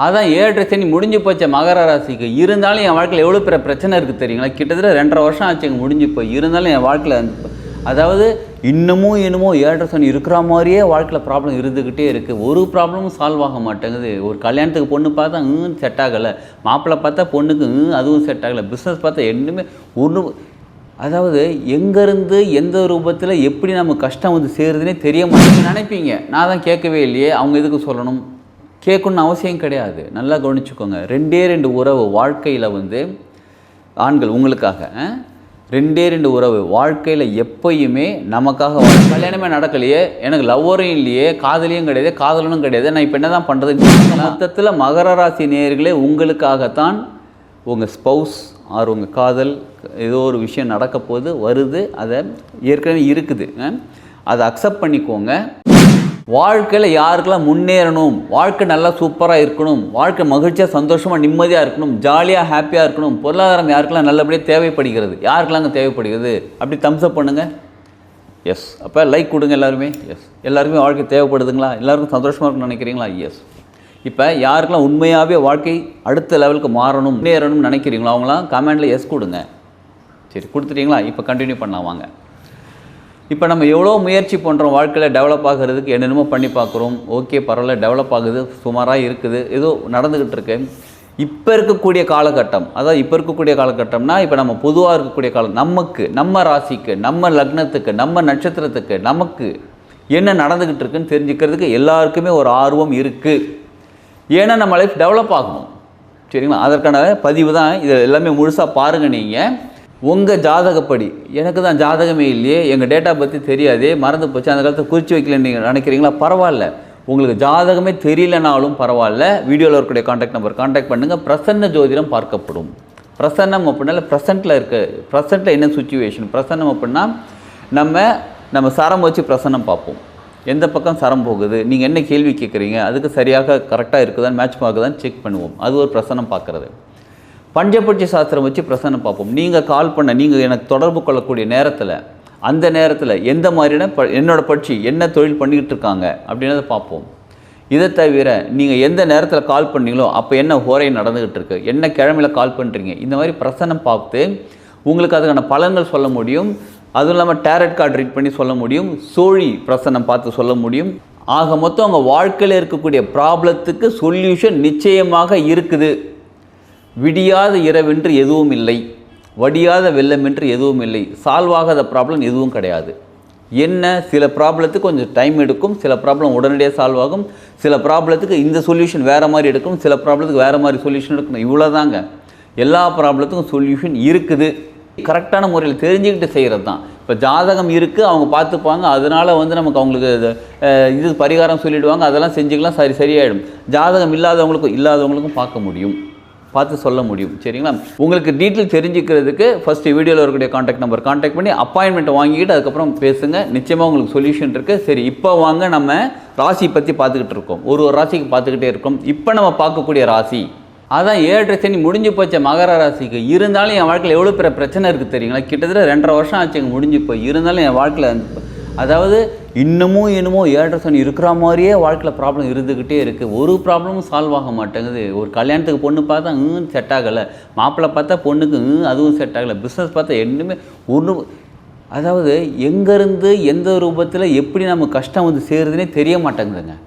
அதான் 7.5 சனி முடிஞ்சு போச்ச மகர ராசிக்கு. இருந்தாலும் என் வாழ்க்கையில் எவ்வளோ பெரிய பிரச்சனை இருக்குது தெரியுங்களா? கிட்டத்தட்ட 2.5 வருஷம் ஆச்சு எங்கள் முடிஞ்சு போய். இருந்தாலும் என் வாழ்க்கையில் அதாவது இன்னமும் 7.5 சனி இருக்கிற மாதிரியே வாழ்க்கையில் ப்ராப்ளம் இருந்துக்கிட்டே இருக்குது. ஒரு ப்ராப்ளமும் சால்வ் ஆக மாட்டேங்குது. ஒரு கல்யாணத்துக்கு பொண்ணு பார்த்தா செட் ஆகலை, மாப்பிள்ளை பார்த்தா பொண்ணுக்கு அதுவும் செட் ஆகலை, பிஸ்னஸ் பார்த்தா என்னமே ஒன்று. அதாவது எங்கேருந்து எந்த ரூபத்தில் எப்படி நம்ம கஷ்டம் வந்து சேருதுன்னே தெரிய மாட்டேங்குது நினைப்பீங்க. நான் தான் கேட்கவே இல்லையே, அவங்க எதுக்கு சொல்லணும்? கேட்கணுன்னு அவசியம் கிடையாது. நல்லா கவனிச்சுக்கோங்க. 2 உறவு வாழ்க்கையில் வந்து ஆண்கள் உங்களுக்காக 2 உறவு வாழ்க்கையில் எப்பயுமே நமக்காக கல்யாணமே நடக்கலையே, எனக்கு லவ்வரும் இல்லையே, காதலியும் கிடையாது, காதலனும் கிடையாது, நான் இப்போ என்ன தான் பண்ணுறது? மொத்தத்தில் மகர ராசி நேயர்களே உங்களுக்காகத்தான் உங்கள் ஸ்பௌஸ் ஆர் உங்கள் காதல் ஏதோ ஒரு விஷயம் நடக்க போது வருது. அதை ஏற்கனவே இருக்குது, அதை அக்செப்ட் பண்ணிக்கோங்க. வாழ்க்கையில் யாருக்கெல்லாம் முன்னேறணும், வாழ்க்கை நல்லா சூப்பராக இருக்கணும், வாழ்க்கை மகிழ்ச்சியாக சந்தோஷமாக நிம்மதியாக இருக்கணும், ஜாலியாக ஹாப்பியாக இருக்கணும், பொருளாதாரம் யாருக்கெல்லாம் நல்லபடியாக தேவைப்படுகிறது, யாருக்கெல்லாம் அங்கே தேவைப்படுகிறது அப்படி தம்ஸ்அப் பண்ணுங்கள். எஸ். அப்போ லைக் கொடுங்க எல்லாருமே. எஸ். எல்லாருக்குமே வாழ்க்கை தேவைப்படுதுங்களா? எல்லாருக்கும் சந்தோஷமாக இருக்குன்னு நினைக்கிறீங்களா? எஸ். இப்போ யாருக்கெல்லாம் உண்மையாகவே வாழ்க்கை அடுத்த லெவலுக்கு மாறணும் முன்னேறணும்னு நினைக்கிறீங்களோ அவங்களாம் கமெண்டில் எஸ் கொடுங்க. சரி, கொடுத்துட்டீங்களா? இப்போ கண்டினியூ பண்ணலாம் வாங்க. இப்போ நம்ம எவ்வளோ முயற்சி பண்ணுறோம் வாழ்க்கையில் டெவலப் ஆகிறதுக்கு, என்னென்னமோ பண்ணி பார்க்குறோம். ஓகே, பரவாயில்ல, டெவலப் ஆகுது, சுமாராக இருக்குது, ஏதோ நடந்துக்கிட்டு இருக்கு. இப்போ இருக்கக்கூடிய காலகட்டம், அதாவது இப்போ இருக்கக்கூடிய காலகட்டம்னா இப்போ நம்ம பொதுவாக இருக்கக்கூடிய காலம், நமக்கு நம்ம ராசிக்கு நம்ம லக்னத்துக்கு நம்ம நட்சத்திரத்துக்கு நமக்கு என்ன நடந்துக்கிட்டு இருக்குன்னு தெரிஞ்சுக்கிறதுக்கு எல்லாருக்குமே ஒரு ஆர்வம் இருக்குது. ஏன்னா நம்ம லைஃப் டெவலப் ஆகணும். சரிங்களா? அதற்கான பதிவு தான் இது. எல்லாமே முழுசாக பாருங்கள். நீங்கள் உங்கள் ஜாதகப்படி, எனக்கு தான் ஜாதகமே இல்லையே, எங்கள் டேட்டா பற்றி தெரியாதே, மறந்து போச்சு, அந்த காலத்தில் குறித்து வைக்கலன்னு நீங்கள் நினைக்கிறீங்களா? பரவாயில்ல. உங்களுக்கு ஜாதகமே தெரியலனாலும் பரவாயில்ல, வீடியோவில் இருக்கக்கூடிய கான்டாக்ட் நம்பர் கான்டாக்ட் பண்ணுங்கள். பிரசன்ன ஜோதிடம் பார்க்கப்படும். பிரசன்னம் அப்படின்னால ப்ரெசென்ட்டில் ப்ரெசென்ட்டில் என்ன சுச்சுவேஷன். பிரசன்னம் அப்படின்னா நம்ம சரம் வச்சு பிரசன்னம் பார்ப்போம். எந்த பக்கம் சரம் போகுது, நீங்கள் என்ன கேள்வி கேட்குறீங்க, அதுக்கு சரியாக கரெக்டாக இருக்குதான்னு மேட்ச் ஆகுதான்னு செக் பண்ணுவோம். அது ஒரு பிரசன்னம் பார்க்குறது. பஞ்சபட்சி சாஸ்திரம் வச்சு பிரசன்னம் பார்ப்போம். நீங்கள் கால் பண்ண, நீங்கள் எனக்கு தொடர்பு கொள்ளக்கூடிய நேரத்தில், அந்த நேரத்தில் எந்த மாதிரியான என்னோடய பட்சி என்ன தொழில் பண்ணிக்கிட்டு இருக்காங்க அப்படின்றத பார்ப்போம். இதை தவிர நீங்கள் எந்த நேரத்தில் கால் பண்ணீங்களோ அப்போ என்ன ஹோரை நடந்துக்கிட்டு இருக்கு, என்ன கிழமையில் கால் பண்ணுறீங்க, இந்த மாதிரி பிரசன்னம் பார்த்து உங்களுக்கு அதுக்கான பலன்கள் சொல்ல முடியும். அதுவும் இல்லாமல் டேரட் கார்டு ரீட் பண்ணி சொல்ல முடியும். சோழி பிரசன்னம் பார்த்து சொல்ல முடியும். ஆக மொத்தம் உங்கள் வாழ்க்கையில் இருக்கக்கூடிய ப்ராப்ளத்துக்கு சொல்யூஷன் நிச்சயமாக இருக்குது. விடியாத இரவென்று எதுவும் இல்லை, வடியாத வெள்ளம் என்று எதுவும் இல்லை, சால்வ் ஆகாத ப்ராப்ளம் எதுவும் கிடையாது. என்ன, சில ப்ராப்ளத்துக்கு கொஞ்சம் டைம் எடுக்கும், சில ப்ராப்ளம் உடனடியாக சால்வ் ஆகும், சில ப்ராப்ளத்துக்கு இந்த சொல்யூஷன் வேறு மாதிரி எடுக்கும், சில ப்ராப்ளத்துக்கு வேறு மாதிரி சொல்யூஷன் எடுக்கணும். இவ்வளோதாங்க. எல்லா ப்ராப்ளத்துக்கும் சொல்யூஷன் இருக்குது. கரெக்டான முறையில் தெரிஞ்சுக்கிட்டு செய்கிறது தான். இப்போ ஜாதகம் இருக்குது, அவங்க பார்த்துப்பாங்க, அதனால் வந்து நமக்கு அவங்களுக்கு இது பரிகாரம் சொல்லிவிடுவாங்க, அதெல்லாம் செஞ்சுக்கலாம், சரியாயிடும். ஜாதகம் இல்லாதவங்களுக்கும் பார்க்க முடியும், பார்த்து சொல்ல முடியும். சரிங்களா? உங்களுக்கு டீட்டெயில் தெரிஞ்சுக்கிறதுக்கு ஃபஸ்ட்டு வீடியோவில் இருக்கக்கூடிய கான்டாக்ட் நம்பர் கான்டாக்ட் பண்ணி அப்பாயின்மெண்ட் வாங்கிக்கிட்டு அதுக்கப்புறம் பேசுங்க. நிச்சயமாக உங்களுக்கு சொல்யூஷன் இருக்குது. சரி, இப்போ வாங்க நம்ம ராசி பற்றி பார்த்துக்கிட்டு இருக்கோம். ஒரு ராசிக்கு பார்த்துக்கிட்டே இருக்கோம். இப்போ நம்ம பார்க்கக்கூடிய ராசி அதான் 7.5 சனி முடிஞ்சு போச்ச மகர ராசிக்கு. இருந்தாலும் என் வாழ்க்கையில் எவ்வளோ பெரிய பிரச்சனை இருக்குது தெரியுங்களா? கிட்டத்தட்ட 2.5 வருஷம் ஆச்சு எங்கள் முடிஞ்சு போய். இருந்தாலும் என் வாழ்க்கையில் அதாவது இன்னமும் 7.5 சனி இருக்கிற மாதிரியே வாழ்க்கையில் ப்ராப்ளம் இருந்துக்கிட்டே இருக்குது. ஒரு ப்ராப்ளமும் சால்வ் ஆக மாட்டேங்குது. ஒரு கல்யாணத்துக்கு பொண்ணு பார்த்தா செட் ஆகலை, மாப்பிள்ளை பார்த்தா பொண்ணுக்கு அதுவும் செட் ஆகலை, பிஸ்னஸ் பார்த்தா என்னமே ஒன்று. அதாவது எங்கேருந்து எந்த ரூபத்தில் எப்படி நம்ம கஷ்டம் வந்து சேருதுன்னே தெரிய மாட்டேங்குதுங்க.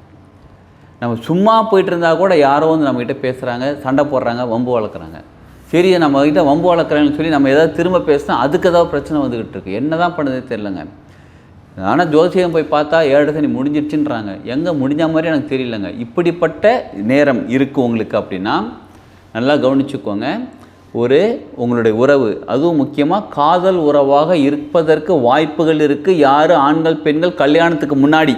நம்ம சும்மா போயிட்டு இருந்தால் கூட யாரோ வந்து நம்மக்கிட்ட பேசுகிறாங்க, சண்டை போடுறாங்க, வம்பு வளர்க்குறாங்க. சரி, நம்மக்கிட்ட வம்பு வளர்க்குறாங்கன்னு சொல்லி நம்ம ஏதாவது திரும்ப பேசினா அதுக்கு ஏதாவது பிரச்சனை வந்துக்கிட்டு இருக்குது. என்ன தான் பண்ணுறதே தெரிலங்க. ஆனால் ஜோசியம் போய் பார்த்தா 7.5 சனி முடிஞ்சிடுச்சுன்றாங்க. எங்கே முடிஞ்ச மாதிரி எனக்கு தெரியலங்க. இப்படிப்பட்ட நேரம் இருக்குது உங்களுக்கு அப்படின்னா நல்லா கவனிச்சுக்கோங்க. உங்களுடைய உறவு, அதுவும் முக்கியமாக காதல் உறவாக இருப்பதற்கு வாய்ப்புகள் இருக்குது. யார், ஆண்கள் பெண்கள் கல்யாணத்துக்கு முன்னாடி,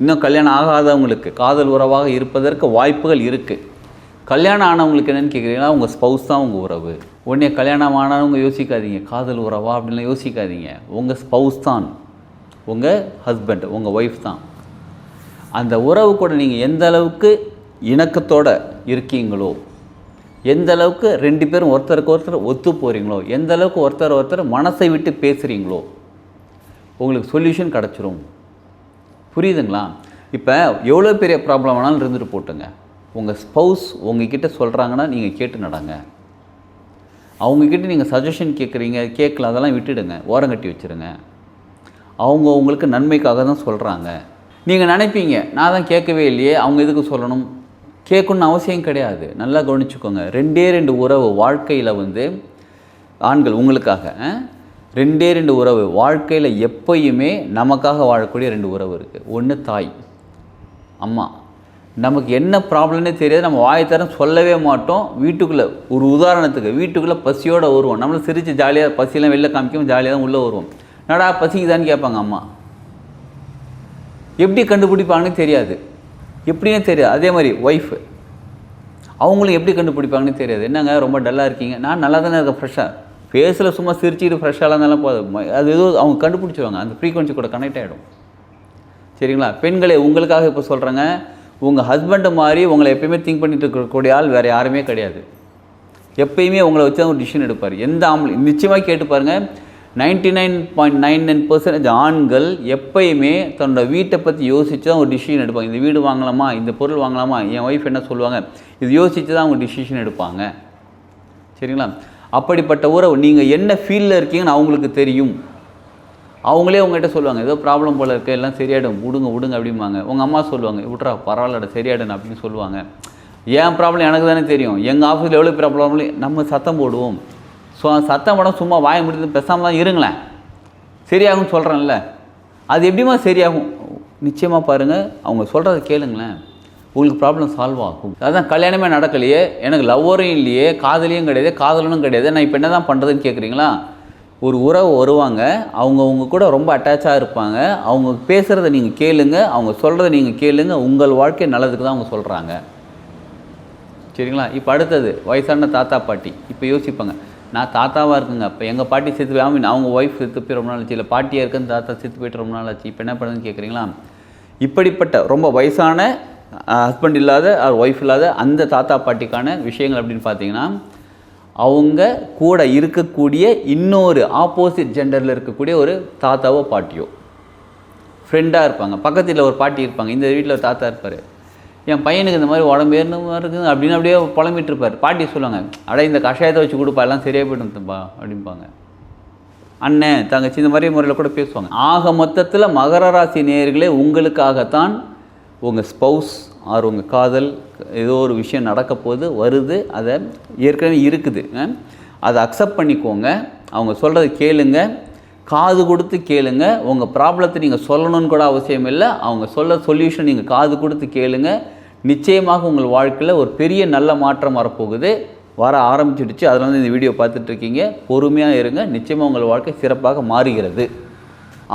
இன்னும் கல்யாணம் ஆகாதவங்களுக்கு காதல் உறவாக இருப்பதற்கு வாய்ப்புகள் இருக்குது. கல்யாணம் ஆனவங்களுக்கு என்னென்னு கேட்குறீங்கன்னா, உங்கள் ஸ்பௌஸ் தான் உங்கள் உறவு. உடனே கல்யாணம் ஆனவங்க யோசிக்காதீங்க, காதல் உறவா அப்படின்லாம் யோசிக்காதீங்க. உங்கள் ஸ்பௌஸ் தான், உங்கள் ஹஸ்பண்ட், உங்கள் ஒய்ஃப் தான். அந்த உறவு கூட நீங்கள் எந்த அளவுக்கு இணக்கத்தோடு இருக்கீங்களோ, எந்த அளவுக்கு 2 பேரும் ஒருத்தருக்கு ஒருத்தர் ஒத்து போகிறீங்களோ, எந்த அளவுக்கு ஒருத்தர் மனசை விட்டு பேசுகிறீங்களோ, உங்களுக்கு சொல்யூஷன் கிடச்சிரும். புரியுதுங்களா? இப்போ எவ்வளோ பெரிய ப்ராப்ளம் வேணாலும் இருந்துட்டு போட்டுங்க. உங்கள் ஸ்பௌஸ் உங்ககிட்ட சொல்கிறாங்கன்னா நீங்கள் கேட்டு நடங்க. அவங்கக்கிட்ட நீங்கள் சஜஷன் கேட்கல, அதெல்லாம் விட்டுடுங்க, ஓரங்கட்டி வச்சுருங்க. அவங்க உங்களுக்கு நன்மைக்காக தான் சொல்கிறாங்க. நீங்கள் நினைப்பீங்க நான் தான் கேட்கவே இல்லையே, அவங்க எதுக்கு சொல்லணும்? கேட்கணுன்னு அவசியம் கிடையாது. நல்லா கவனிச்சுக்கோங்க. 2 உறவு வாழ்க்கையில் ஆண்கள் உங்களுக்காக 2 உறவு வாழ்க்கையில் எப்பயுமே நமக்காக வாழக்கூடிய 2 உறவு இருக்குது. ஒன்று தாய், அம்மா. நமக்கு என்ன ப்ராப்ளம்னே தெரியாது, நம்ம வாயத்தரம் சொல்லவே மாட்டோம். வீட்டுக்குள்ளே ஒரு உதாரணத்துக்கு வீட்டுக்குள்ளே பசியோடு வருவோம். நம்மளை சிரித்து ஜாலியாக பசியெல்லாம் வெளில காமிக்கும், ஜாலியாக தான் உள்ளே வருவோம். நடா பசிக்குதான்னு கேட்பாங்க அம்மா. எப்படி கண்டுபிடிப்பாங்கன்னு தெரியாது, எப்படின்னே தெரியாது. அதே மாதிரி ஒய்ஃபு, அவங்களும் எப்படி கண்டுபிடிப்பாங்கன்னு தெரியாது. என்னங்க ரொம்ப டல்லாக இருக்கீங்க? நான் நல்லா தானே இருக்கேன், ஃப்ரெஷ்ஷாக ஃபேஸில் சும்மா சிரிச்சிட்டு ஃப்ரெஷ்ஷாக இருந்தாலும் போதும், அது ஏதோ அவங்க கண்டுபிடிச்சிருவாங்க. அந்த ஃப்ரீக்வன்சி கூட கனெக்ட் ஆகிடும். சரிங்களா? பெண்களே உங்களுக்காக இப்போ சொல்கிறேங்க, உங்கள் ஹஸ்பண்டு மாதிரி உங்களை எப்பயுமே திங்க் பண்ணிட்டு இருக்கக்கூடிய ஆள் வேறு யாருமே கிடையாது. எப்பயுமே உங்களை வச்சு தான் ஒரு டிசிஷன் எடுப்பார். எந்த ஆம்பளை நிச்சயமாக கேட்டு பாருங்கள், 99.99% ஆண்கள் எப்பயுமே தன்னோட வீட்டை பற்றி யோசித்து தான் ஒரு டிசிஷன் எடுப்பாங்க. இந்த வீடு வாங்கலாமா, இந்த பொருள் வாங்கலாமா, என் ஒய்ஃப் என்ன சொல்லுவாங்க, இது யோசித்து தான் அவங்க டிசிஷன் எடுப்பாங்க. சரிங்களா? அப்படிப்பட்ட உறவு நீங்கள் என்ன ஃபீல்டில் இருக்கீங்கன்னு அவங்களுக்கு தெரியும். அவங்களே உங்கள்கிட்ட சொல்லுவாங்க, ஏதோ ப்ராப்ளம் போல் இருக்குது, எல்லாம் சரியாயிடும், விடுங்க அப்படிம்பாங்க. உங்கள் அம்மா சொல்லுவாங்க, விட்றா பரவாயில்லடா சரியாயிடும் அப்படின்னு சொல்லுவாங்க. ஏன் ப்ராப்ளம் எனக்கு தானே தெரியும், எங்கள் ஆஃபீஸில் எவ்வளோ ப்ராப்ளம் நம்ம சத்தம் போடுவோம். சத்தம் போட சும்மா வாய முடிஞ்சு பேசாமல் தான் இருங்களேன், சரியாகும்னு சொல்கிறேன்ல. அது எப்படிமா சரியாகும்? நிச்சயமாக பாருங்கள், அவங்க சொல்கிறத கேளுங்களேன், உங்களுக்கு ப்ராப்ளம் சால்வ் ஆகும். அதான் கல்யாணமே நடக்கலையே, எனக்கு லவ்வரும் இல்லையே, காதலியும் கிடையாது, காதலனும் கிடையாது, நான் இப்போ என்ன தான் பண்ணுறதுன்னு கேட்குறீங்களா? ஒரு உறவு வருவாங்க, அவங்க கூட ரொம்ப அட்டாச்சாக இருப்பாங்க. அவங்க பேசுகிறத நீங்கள் கேளுங்க, அவங்க சொல்கிறத நீங்கள் கேளுங்க. உங்கள் வாழ்க்கை நல்லதுக்கு தான் அவங்க சொல்கிறாங்க. சரிங்களா? இப்போ அடுத்தது வயசான தாத்தா பாட்டி. இப்போ யோசிப்பாங்க, நான் தாத்தாவாக இருக்குங்க, இப்போ எங்கள் பாட்டி செத்து போய் அவங்க ஒய்ஃப் செத்து போய் ரொம்ப நாள் ஆச்சு, இல்லை பாட்டியாக இருக்குன்னு தாத்தா செத்து போய்ட்டு ரொம்ப நாள் ஆச்சு, இப்போ என்ன பண்ணுறதுன்னு கேட்குறீங்களா? இப்படிப்பட்ட ரொம்ப வயசான ஹஸ்பண்ட் இல்லாத ஒய்ஃப் இல்லாத அந்த தாத்தா பாட்டிக்கான விஷயங்கள் அப்படின்னு பார்த்தீங்கன்னா, அவங்க கூட இருக்கக்கூடிய இன்னொரு ஆப்போசிட் ஜெண்டரில் இருக்கக்கூடிய ஒரு தாத்தாவோ பாட்டியோ ஃப்ரெண்டாக இருப்பாங்க. பக்கத்தில் ஒரு பாட்டி இருப்பாங்க, இந்த வீட்டில் ஒரு தாத்தா இருப்பார். என் பையனுக்கு இந்த மாதிரி உடம்பு ஏறணும் இருக்குது அப்படின்னு அப்படியே புலம்பிட்டு இருப்பார். பாட்டி சொல்லுவாங்க, இந்த கஷாயத்தை வச்சு கொடுப்பா, எல்லாம் சரியாக போய்ட்டுப்பா அப்படிம்பாங்க. அண்ணன் தங்கச்சி இந்த மாதிரி முறையில் கூட பேசுவாங்க. ஆக மொத்தத்தில் மகர ராசி நேயர்களே, உங்களுக்காகத்தான் உங்கள் ஸ்பௌஸ் ஆர் உங்கள் காதல் ஏதோ ஒரு விஷயம் நடக்க போது வருது, அதை ஏற்கனவே இருக்குது, அதை அக்செப்ட் பண்ணிக்கோங்க. அவங்க சொல்கிறத கேளுங்க, காது கொடுத்து கேளுங்க. உங்கள் ப்ராப்ளத்தை நீங்கள் சொல்லணும்னு கூட அவசியம் இல்லை, அவங்க சொல்ல சொல்யூஷன் நீங்கள் காது கொடுத்து கேளுங்க. நிச்சயமாக உங்கள் வாழ்க்கையில் ஒரு பெரிய நல்ல மாற்றம் வரப்போகுது, வர ஆரம்பிச்சிடுச்சு. அதனால இந்த வீடியோ பார்த்துட்ருக்கீங்க, பொறுமையாக இருங்க, நிச்சயமாக உங்கள் வாழ்க்கை சிறப்பாக மாறுகிறது.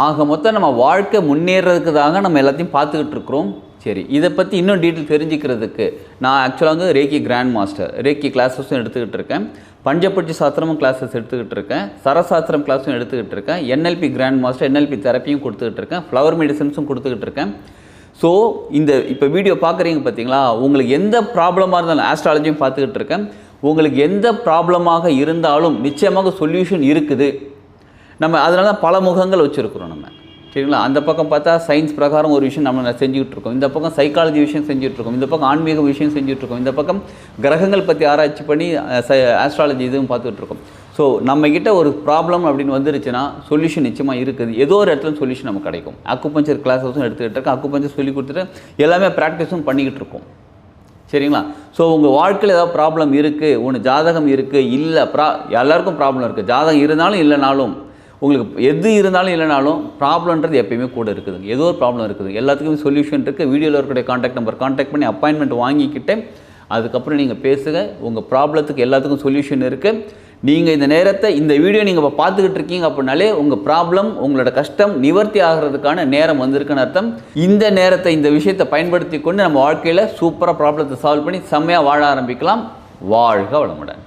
ஆக மொத்தம் நம்ம வாழ்க்கை முன்னேறதுக்கு தாங்க நம்ம எல்லாத்தையும் பார்த்துக்கிட்டு இருக்கிறோம். சரி, இதை பற்றி இன்னும் டீட்டெயில் தெரிஞ்சுக்கிறதுக்கு நான் ஆக்சுவலாக ரேக்கி கிராண்ட் மாஸ்டர், ரேக்கி கிளாஸஸும் எடுத்துக்கிட்டு இருக்கேன், பஞ்சபட்சி சாஸ்திரமும் கிளாஸஸ் எடுத்துக்கிட்டு இருக்கேன், சரசாஸ்திரம் கிளாஸும் எடுத்துக்கிட்டு இருக்கேன், NLP கிராண்ட் மாஸ்டர் NLP தெரப்பியும் கொடுத்துக்கிட்டு இருக்கேன், ஃப்ளவர் மெடிசன்ஸும் கொடுத்துக்கிட்டு இருக்கேன். ஸோ இப்போ வீடியோ பார்க்குறீங்க பார்த்தீங்களா, உங்களுக்கு எந்த ப்ராப்ளமாக இருந்தாலும் ஆஸ்ட்ராலஜியும் பார்த்துக்கிட்டு இருக்கேன். உங்களுக்கு எந்த ப்ராப்ளமாக இருந்தாலும் நிச்சயமாக சொல்யூஷன் இருக்குது. நம்ம அதனால தான் பல முகங்கள் வச்சுருக்குறோம் நம்ம. சரிங்களா? அந்த பக்கம் பார்த்தா சயின்ஸ் பிரகாரம் ஒரு விஷயம் நம்ம செஞ்சுக்கிட்டு இருக்கோம், இந்த பக்கம் சைக்காலஜி விஷயம் செஞ்சுட்ருக்கோம், இந்த பக்கம் ஆன்மீக விஷயம் செஞ்சுட்ருக்கோம், இந்த பக்கம் கிரகங்கள் பற்றி ஆராய்ச்சி பண்ணி ஆஸ்ட்ராலஜி இதுவும் பார்த்துட்ருக்கோம். ஸோ நம்மக்கிட்ட ஒரு ப்ராப்ளம் அப்படின்னு வந்துருச்சுன்னா சொல்யூஷன் நிச்சயமாக இருக்குது, ஏதோ ஒரு இடத்துல சொல்யூஷன் நமக்கு கிடைக்கும். அக்குபஞ்சர் கிளாஸஸும் எடுத்துக்கிட்டு இருக்கேன், அக்குபஞ்சர் சொல்லி கொடுத்துட்டு எல்லாமே ப்ராக்டிஸும் பண்ணிக்கிட்டு இருக்கோம். சரிங்களா? ஸோ உங்கள் வாழ்க்கையில் ஏதாவது ப்ராப்ளம் இருக்குது, ஒன்று ஜாதகம் இருக்குது, இல்லை எல்லாருக்கும் ப்ராப்ளம் இருக்குது, ஜாதகம் இருந்தாலும் இல்லைனாலும் உங்களுக்கு எது இருந்தாலும் இல்லைனாலும் ப்ராப்ளம்ன்றது எப்பயுமே கூட இருக்குது, ஏதோ ஒரு ப்ராப்ளம் இருக்குது, எல்லாத்துக்குமே சொல்யூஷன் இருக்குது. வீடியோவில் இருக்கக்கூடிய கான்டாக்ட் பண்ணி அப்பாயின்மெண்ட் வாங்கிக்கிட்டு அதுக்கப்புறம் நீங்கள் பேசுங்க. உங்கள் ப்ராப்ளத்துக்கு எல்லாத்துக்கும் சொல்யூஷன் இருக்குது. நீங்கள் இந்த நேரத்தை இந்த வீடியோ நீங்கள் இப்போ பார்த்துக்கிட்டு இருக்கீங்க அப்படின்னாலே உங்கள் ப்ராப்ளம் உங்களோட கஷ்டம் நிவர்த்தி ஆகிறதுக்கான நேரம் வந்திருக்குன்னு அர்த்தம். இந்த நேரத்தை இந்த விஷயத்தை பயன்படுத்தி கொண்டு நம்ம வாழ்க்கையில் சூப்பராக ப்ராப்ளத்தை சால்வ் பண்ணி செம்மையாக வாழ ஆரம்பிக்கலாம். வாழ்க வளமுடன்.